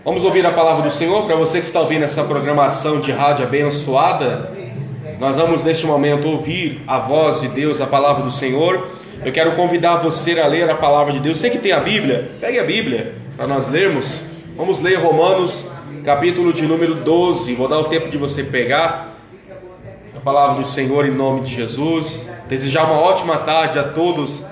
Vamos ouvir a palavra do Senhor. Para você que está ouvindo essa programação de rádio abençoada, nós vamos neste momento ouvir a voz de Deus, a palavra do Senhor. Eu quero convidar você a ler a palavra de Deus. Você que tem a Bíblia, pegue a Bíblia para nós lermos. Vamos ler Romanos, capítulo de número 12. Vou dar o tempo de você pegar a palavra do Senhor em nome de Jesus. Desejar uma ótima tarde a todos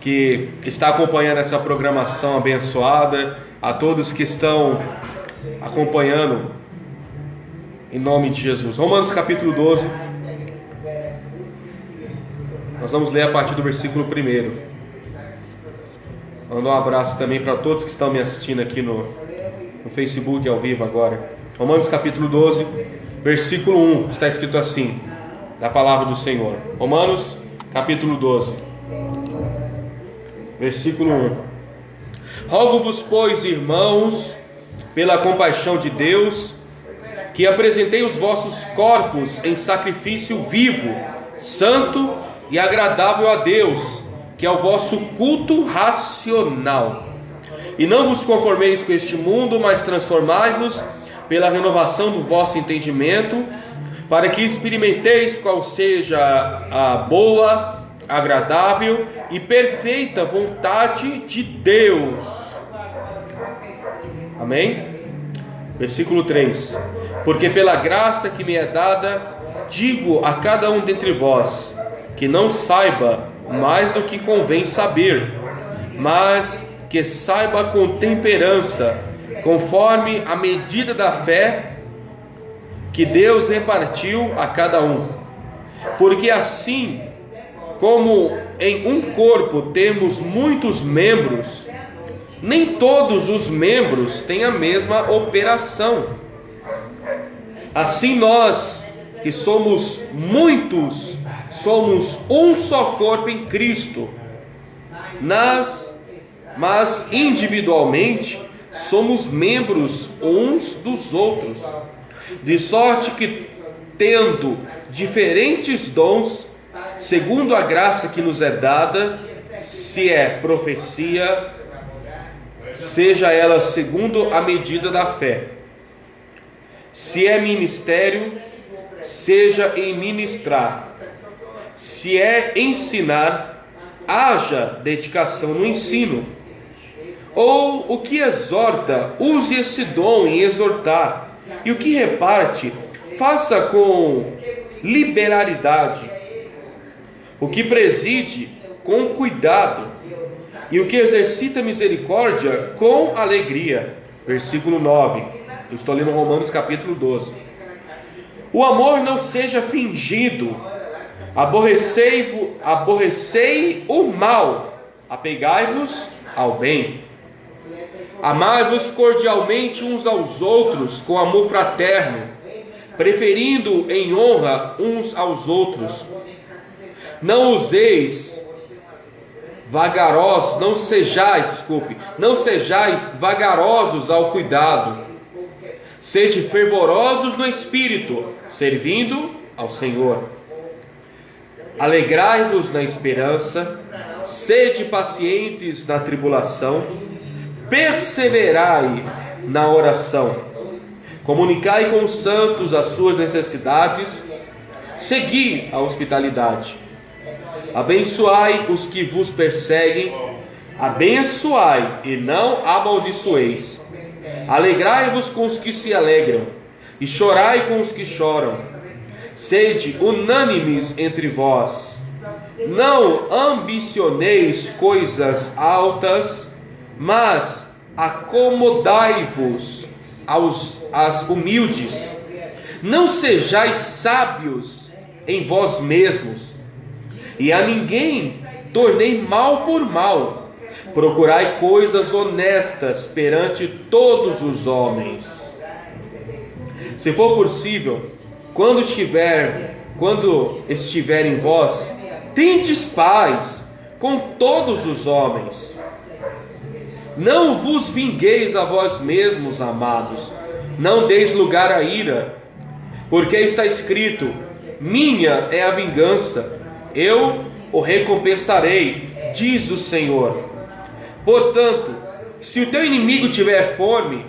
que estão acompanhando essa programação abençoada, a todos que estão acompanhando em nome de Jesus. Romanos capítulo 12. Nós vamos ler a partir do versículo 1. Mando um abraço também para todos que estão me assistindo aqui no Facebook ao vivo agora. Romanos capítulo 12, versículo 1, está escrito assim, da palavra do Senhor. Romanos capítulo 12, versículo 1. Rogo-vos, pois, irmãos, pela compaixão de Deus, que apresentei os vossos corpos em sacrifício vivo, santo e agradável a Deus, que é o vosso culto racional. E não vos conformeis com este mundo, mas transformai-vos pela renovação do vosso entendimento, para que experimenteis qual seja a boa, agradável e perfeita vontade de Deus. Amém? Versículo 3. Porque pela graça que me é dada, digo a cada um dentre vós, que não saiba mais do que convém saber, mas que saiba com temperança, conforme a medida da fé que Deus repartiu a cada um. Porque assim como em um corpo temos muitos membros, nem todos os membros têm a mesma operação. Assim nós, que somos muitos, somos um só corpo em Cristo, mas individualmente somos membros uns dos outros, de sorte que, tendo diferentes dons, segundo a graça que nos é dada, se é profecia, seja ela segundo a medida da fé. Se é ministério, seja em ministrar. Se é ensinar, haja dedicação no ensino. Ou o que exorta, use esse dom em exortar. E o que reparte, faça com liberalidade. O que preside, com cuidado. E o que exercita misericórdia, com alegria. Versículo 9. Eu estou lendo Romanos capítulo 12. O amor não seja fingido. Aborrecei o mal. Apegai-vos ao bem. Amai-vos cordialmente uns aos outros com amor fraterno, preferindo em honra uns aos outros. Não sejais vagarosos ao cuidado. Sede fervorosos no espírito, servindo ao Senhor. Alegrai-vos na esperança, sede pacientes na tribulação, perseverai na oração. Comunicai com os santos as suas necessidades, segui a hospitalidade. Abençoai os que vos perseguem, abençoai e não amaldiçoeis. Alegrai-vos com os que se alegram, e chorai com os que choram. Sede unânimes entre vós. Não ambicioneis coisas altas, mas acomodai-vos às humildes. Não sejais sábios em vós mesmos, e a ninguém tornei mal por mal. Procurai coisas honestas perante todos os homens. Se for possível, quando estiver em vós, tendes paz com todos os homens. Não vos vingueis a vós mesmos, amados, não deis lugar à ira, porque está escrito: minha é a vingança, eu o recompensarei, diz o Senhor. Portanto, se o teu inimigo tiver fome,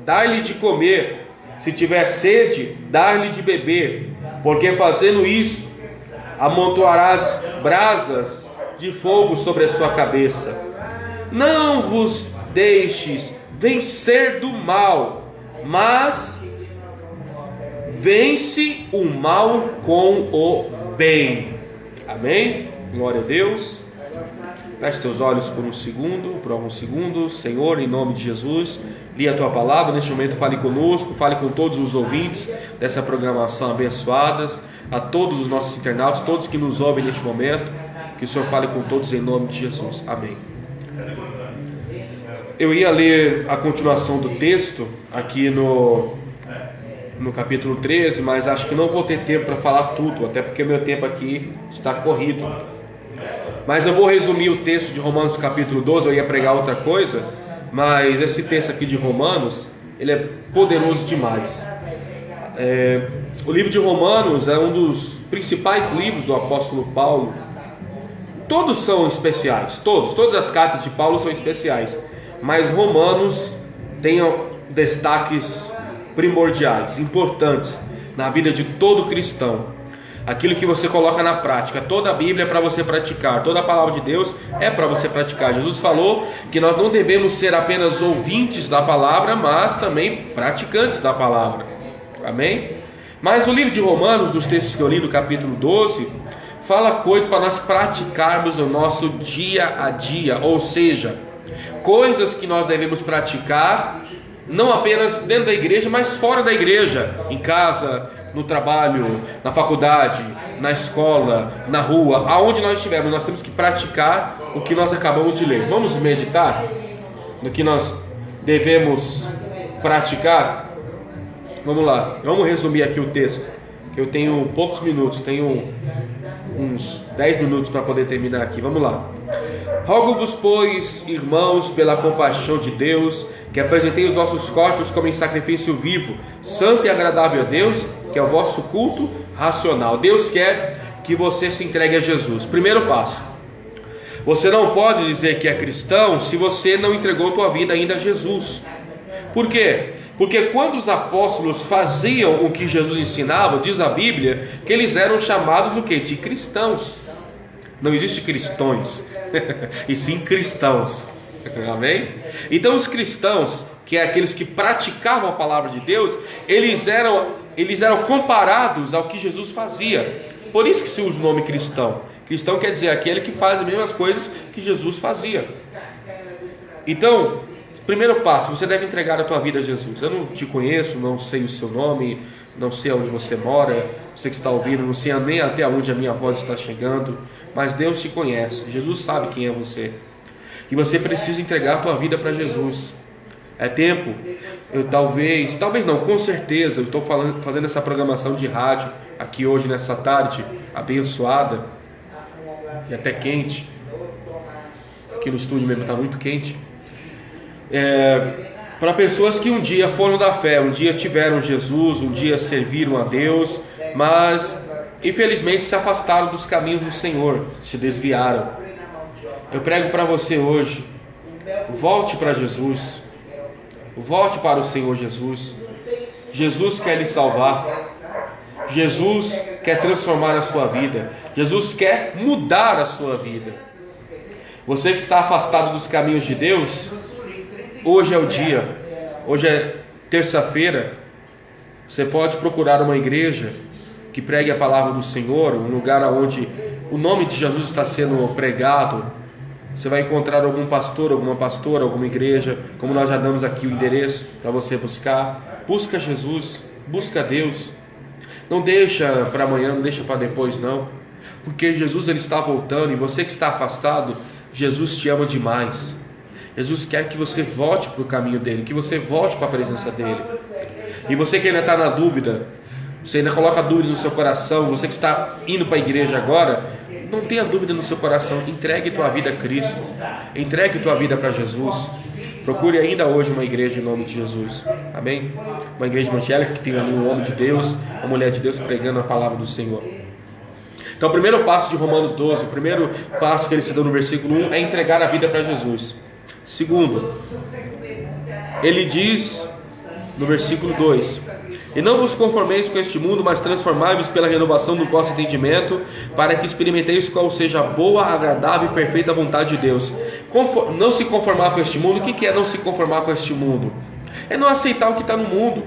dar-lhe de comer, se tiver sede, dar-lhe de beber, porque fazendo isso, amontoarás brasas de fogo sobre a sua cabeça. Não vos deixes vencer do mal, mas vence o mal com o bem. Amém? Glória a Deus. Feche teus olhos por alguns segundos. Senhor, em nome de Jesus, li a tua palavra. Neste momento fale conosco, fale com todos os ouvintes dessa programação abençoadas, a todos os nossos internautas, todos que nos ouvem neste momento. Que o Senhor fale com todos em nome de Jesus. Amém. Eu ia ler a continuação do texto aqui no capítulo 13, mas acho que não vou ter tempo para falar tudo, até porque meu tempo aqui está corrido. Mas eu vou resumir o texto de Romanos capítulo 12. Eu ia pregar outra coisa, mas esse texto aqui de Romanos, ele é poderoso demais. O livro de Romanos é um dos principais livros do apóstolo Paulo. Todos são especiais, todas as cartas de Paulo são especiais, mas Romanos tem destaques primordiais, importantes na vida de todo cristão. Aquilo que você coloca na prática. Toda a Bíblia é para você praticar, toda a palavra de Deus é para você praticar. Jesus falou que nós não devemos ser apenas ouvintes da palavra, mas também praticantes da palavra. Amém? Mas o livro de Romanos, dos textos que eu li no capítulo 12, fala coisas para nós praticarmos no nosso dia a dia, ou seja, coisas que nós devemos praticar não apenas dentro da igreja, mas fora da igreja, em casa, no trabalho, na faculdade, na escola, na rua, aonde nós estivermos, nós temos que praticar o que nós acabamos de ler. Vamos meditar no que nós devemos praticar? Vamos lá, vamos resumir aqui o texto. Eu tenho poucos minutos, tenho uns 10 minutos para poder terminar aqui. Vamos lá. Rogo-vos, pois, irmãos, pela compaixão de Deus, que apresenteis os vossos corpos como em sacrifício vivo, santo e agradável a Deus, que é o vosso culto racional. Deus quer que você se entregue a Jesus. Primeiro passo: você não pode dizer que é cristão se você não entregou tua vida ainda a Jesus. Por quê? Porque quando os apóstolos faziam o que Jesus ensinava, diz a Bíblia que eles eram chamados o quê? De cristãos. Não existe cristões, e sim cristãos. Amém? Então os cristãos, que é aqueles que praticavam a palavra de Deus, eles eram comparados ao que Jesus fazia. Por isso que se usa o nome cristão. Cristão quer dizer aquele que faz as mesmas coisas que Jesus fazia. Então, primeiro passo, você deve entregar a tua vida a Jesus. Eu não te conheço, não sei o seu nome, não sei onde você mora, você que está ouvindo, não sei nem até onde a minha voz está chegando, mas Deus te conhece, Jesus sabe quem é você. E você precisa entregar a tua vida para Jesus. É tempo, talvez não, com certeza, eu estou fazendo essa programação de rádio aqui hoje nessa tarde abençoada e até quente. Aqui no estúdio mesmo está muito quente. Para pessoas que um dia foram da fé, um dia tiveram Jesus, um dia serviram a Deus, mas infelizmente se afastaram dos caminhos do Senhor, se desviaram. Eu prego para você hoje: volte para Jesus, volte para o Senhor Jesus. Jesus quer lhe salvar, Jesus quer transformar a sua vida, Jesus quer mudar a sua vida. Você que está afastado dos caminhos de Deus, hoje é o dia, hoje é terça-feira. Você pode procurar uma igreja que pregue a palavra do Senhor, um lugar onde o nome de Jesus está sendo pregado. Você vai encontrar algum pastor, alguma pastora, alguma igreja, como nós já damos aqui o endereço para você buscar. Busca Jesus, busca Deus. Não deixa para amanhã, não deixa para depois não, porque Jesus ele está voltando, e você que está afastado, Jesus te ama demais. Jesus quer que você volte para o caminho dele, que você volte para a presença dele. E você que ainda está na dúvida, você ainda coloca dúvidas no seu coração, você que está indo para a igreja agora, não tenha dúvida no seu coração, entregue tua vida a Cristo, entregue tua vida para Jesus. Procure ainda hoje uma igreja em nome de Jesus, amém? Uma igreja evangélica que tenha ali um homem de Deus, uma mulher de Deus pregando a palavra do Senhor. Então o primeiro passo de Romanos 12, o primeiro passo que ele se deu no versículo 1 é entregar a vida para Jesus. Segundo, ele diz no versículo 2. E não vos conformeis com este mundo, mas transformai-vos pela renovação do vosso entendimento, para que experimenteis qual seja a boa, agradável e perfeita vontade de Deus. Não se conformar com este mundo. O que é não se conformar com este mundo? É não aceitar o que está no mundo.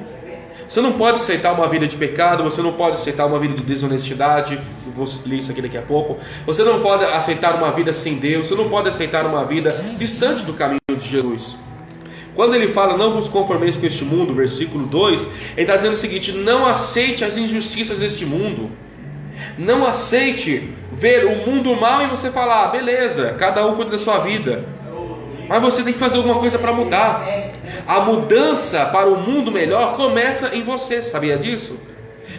Você não pode aceitar uma vida de pecado, você não pode aceitar uma vida de desonestidade, eu vou ler isso aqui daqui a pouco. Você não pode aceitar uma vida sem Deus, você não pode aceitar uma vida distante do caminho de Jesus. Quando ele fala, não vos conformeis com este mundo, versículo 2, ele está dizendo o seguinte: não aceite as injustiças deste mundo. Não aceite ver o mundo mal e você falar, beleza, cada um cuida da sua vida. Mas você tem que fazer alguma coisa para mudar. A mudança para o mundo melhor começa em você, sabia disso?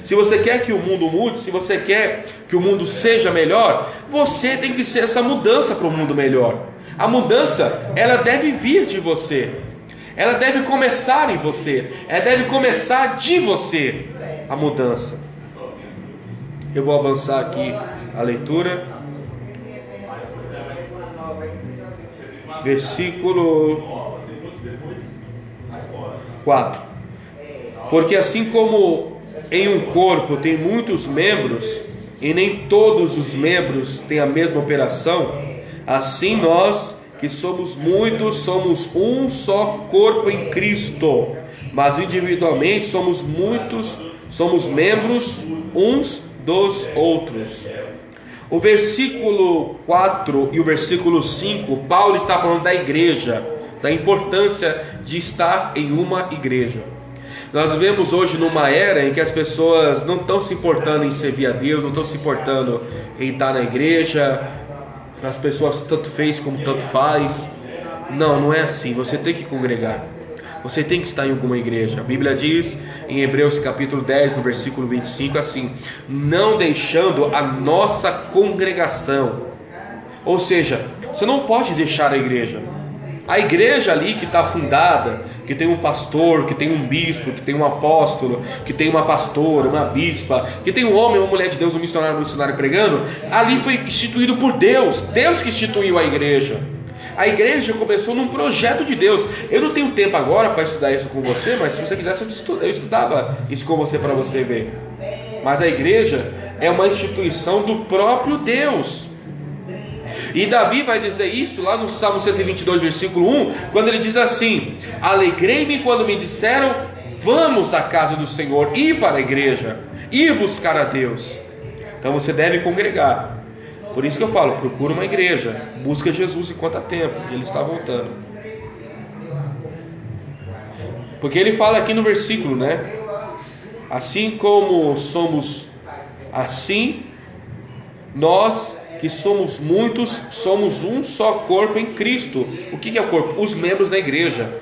Se você quer que o mundo mude, se você quer que o mundo seja melhor, você tem que ser essa mudança para o mundo melhor. A mudança, ela deve vir de você. Ela deve começar em você. Ela deve começar de você, a mudança. Eu vou avançar aqui a leitura. Versículo 4. Porque assim como em um corpo tem muitos membros, e nem todos os membros têm a mesma operação, assim nós, que somos muitos, somos um só corpo em Cristo, mas individualmente somos muitos, somos membros uns dos outros. O versículo 4 e o versículo 5, Paulo está falando da igreja, da importância de estar em uma igreja. Nós vivemos hoje numa era em que as pessoas não estão se importando em servir a Deus, não estão se importando em estar na igreja. As pessoas tanto fez como tanto faz. Não é assim. Você tem que congregar. Você tem que estar em alguma igreja. A Bíblia diz em Hebreus capítulo 10, no versículo 25 assim: não deixando a nossa congregação. Ou seja, você não pode deixar a igreja. A igreja ali que está fundada, que tem um pastor, que tem um bispo, que tem um apóstolo, que tem uma pastora, uma bispa, que tem um homem, uma mulher de Deus, um missionário pregando, ali foi instituído por Deus. Deus que instituiu a igreja. A igreja começou num projeto de Deus. Eu não tenho tempo agora para estudar isso com você, mas se você quisesse eu estudava isso com você para você ver. Mas a igreja é uma instituição do próprio Deus. E Davi vai dizer isso lá no Salmo 122, versículo 1, quando ele diz assim: alegrei-me quando me disseram, vamos à casa do Senhor, ir para a igreja, ir buscar a Deus. Então você deve congregar. Por isso que eu falo, procura uma igreja, busca Jesus enquanto há tempo, ele está voltando. Porque ele fala aqui no versículo, né? Assim como somos, assim nós que somos muitos, somos um só corpo em Cristo. O que é o corpo? Os membros da igreja.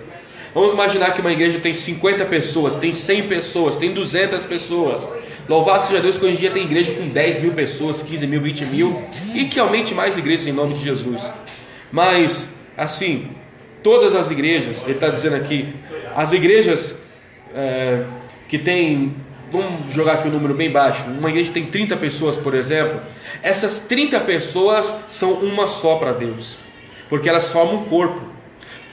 Vamos imaginar que uma igreja tem 50 pessoas, tem 100 pessoas, tem 200 pessoas. Louvado seja Deus que hoje em dia tem igreja com 10 mil pessoas, 15 mil, 20 mil, e que aumente mais igrejas em nome de Jesus. Mas, assim, todas as igrejas, ele está dizendo aqui, as igrejas que tem, vamos jogar aqui um número bem baixo, uma igreja tem 30 pessoas, por exemplo, essas 30 pessoas são uma só para Deus, porque elas formam um corpo.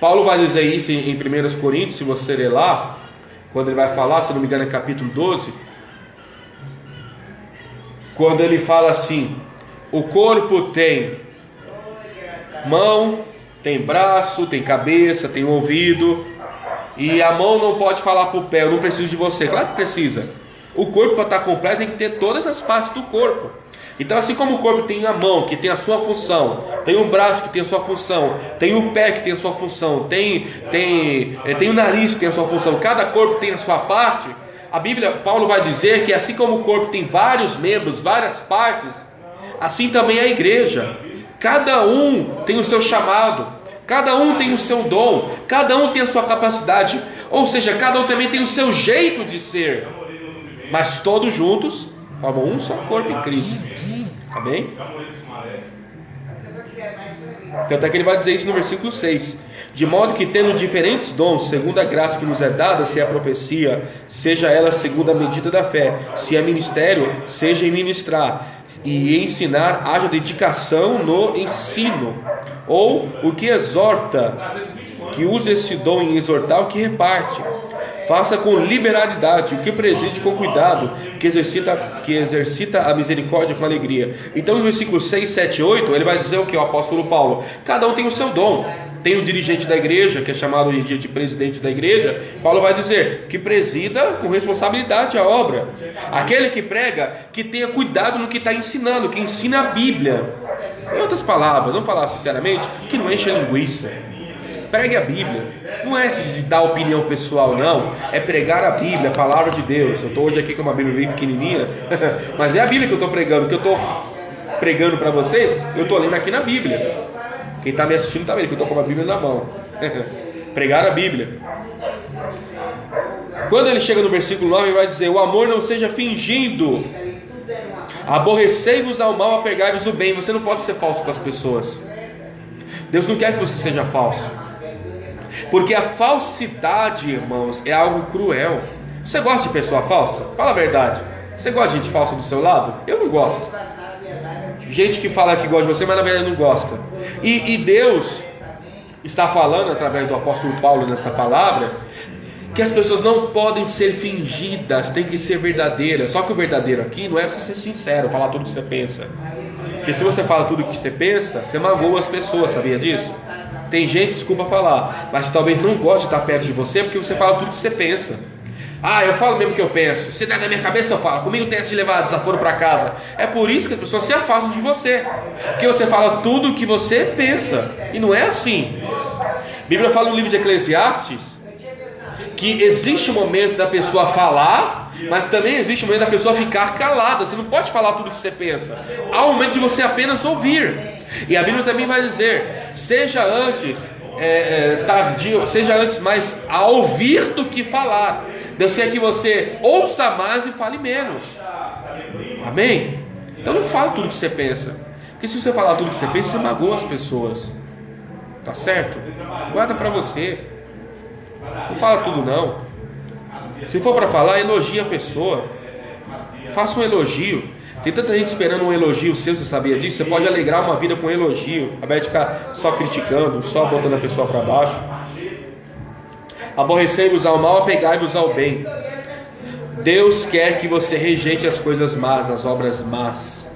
Paulo vai dizer isso em 1 Coríntios, se você ler lá, quando ele vai falar, se não me engano é capítulo 12, quando ele fala assim: o corpo tem mão, tem braço, tem cabeça, tem ouvido, e a mão não pode falar para o pé, eu não preciso de você. Claro que precisa. O corpo, para estar completo, tem que ter todas as partes do corpo. Então, assim como o corpo tem a mão, que tem a sua função, tem o braço, que tem a sua função, tem o pé, que tem a sua função, tem o nariz, que tem a sua função, cada corpo tem a sua parte. A Bíblia, Paulo vai dizer que assim como o corpo tem vários membros, várias partes, assim também a igreja. Cada um tem o seu chamado, cada um tem o seu dom, cada um tem a sua capacidade, ou seja, cada um também tem o seu jeito de ser, mas todos juntos formam um só corpo em Cristo. Amém? Tanto é que ele vai dizer isso no versículo 6: de modo que, tendo diferentes dons, segundo a graça que nos é dada, se é a profecia, seja ela segundo a medida da fé, se é ministério, seja em ministrar, e ensinar, haja dedicação no ensino, ou o que exorta, que use esse dom em exortar, o que reparte, Faça com liberalidade, o que preside com cuidado, que exercita a misericórdia com alegria. Então, no versículo 6, 7 e 8, ele vai dizer o que? O apóstolo Paulo: cada um tem o seu dom. Tem o dirigente da igreja, que é chamado hoje em dia de presidente da igreja. Paulo vai dizer que presida com responsabilidade a obra. Aquele que prega, que tenha cuidado no que está ensinando, que ensina a Bíblia. Em outras palavras, vamos falar sinceramente, que não enche a linguiça. Pregue a Bíblia. Não é se dar opinião pessoal, não. É pregar a Bíblia, a palavra de Deus. Eu estou hoje aqui com uma Bíblia bem pequenininha, mas é a Bíblia que eu estou pregando. O que eu estou pregando para vocês, eu estou lendo aqui na Bíblia. Quem está me assistindo está vendo que eu estou com uma Bíblia na mão. Pregar a Bíblia. Quando ele chega no versículo 9, ele vai dizer: o amor não seja fingindo. Aborrecei-vos ao mal, apegai-vos o bem. Você não pode ser falso com as pessoas. Deus não quer que você seja falso. Porque a falsidade, irmãos, é algo cruel. Você gosta de pessoa falsa? Fala a verdade. Você gosta de gente falsa do seu lado? Eu não gosto. Gente que fala que gosta de você, mas na verdade não gosta. E Deus está falando através do apóstolo Paulo nesta palavra que as pessoas não podem ser fingidas, tem que ser verdadeiras. Só que o verdadeiro aqui não é você ser sincero, falar tudo que você pensa. Porque se você fala tudo o que você pensa, você magoa as pessoas, sabia disso? Tem gente, desculpa falar, mas talvez não goste de estar perto de você porque você fala tudo que você pensa. Ah, eu falo mesmo o que eu penso. Se der na minha cabeça, eu falo. Comigo tem essa de levar desaforo para casa. É por isso que as pessoas se afastam de você, porque você fala tudo o que você pensa. E não é assim. A Bíblia fala no livro de Eclesiastes que existe um momento da pessoa falar, mas também existe um momento da pessoa ficar calada. Você não pode falar tudo o que você pensa. Há um momento de você apenas ouvir. E a Bíblia também vai dizer: seja antes tardio, seja antes mais a ouvir do que falar. Deus quer que você ouça mais e fale menos. Amém? Então não fale tudo que você pensa, porque se você falar tudo que você pensa, você magoa as pessoas. Tá certo? Guarda para você. Não fala tudo não. Se for para falar, elogie a pessoa. Faça um elogio. Tem tanta gente esperando um elogio seu, você sabia disso? Você pode alegrar uma vida com um elogio, ao invés de ficar só criticando, só botando a pessoa para baixo. Aborrecei-vos ao mal, apegai-vos ao bem. Deus quer que você rejeite as coisas más, as obras más.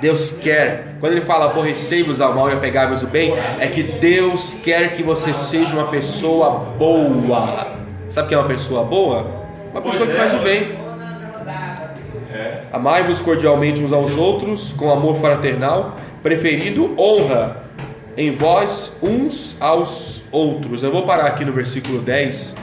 Deus quer, quando ele fala aborrecei-vos ao mal e apegai-vos ao bem, é que Deus quer que você seja uma pessoa boa. Sabe o que é uma pessoa boa? Uma pessoa que faz o bem. Amai-vos cordialmente uns aos outros, com amor fraternal, preferindo honra em vós uns aos outros. Eu vou parar aqui no versículo 10.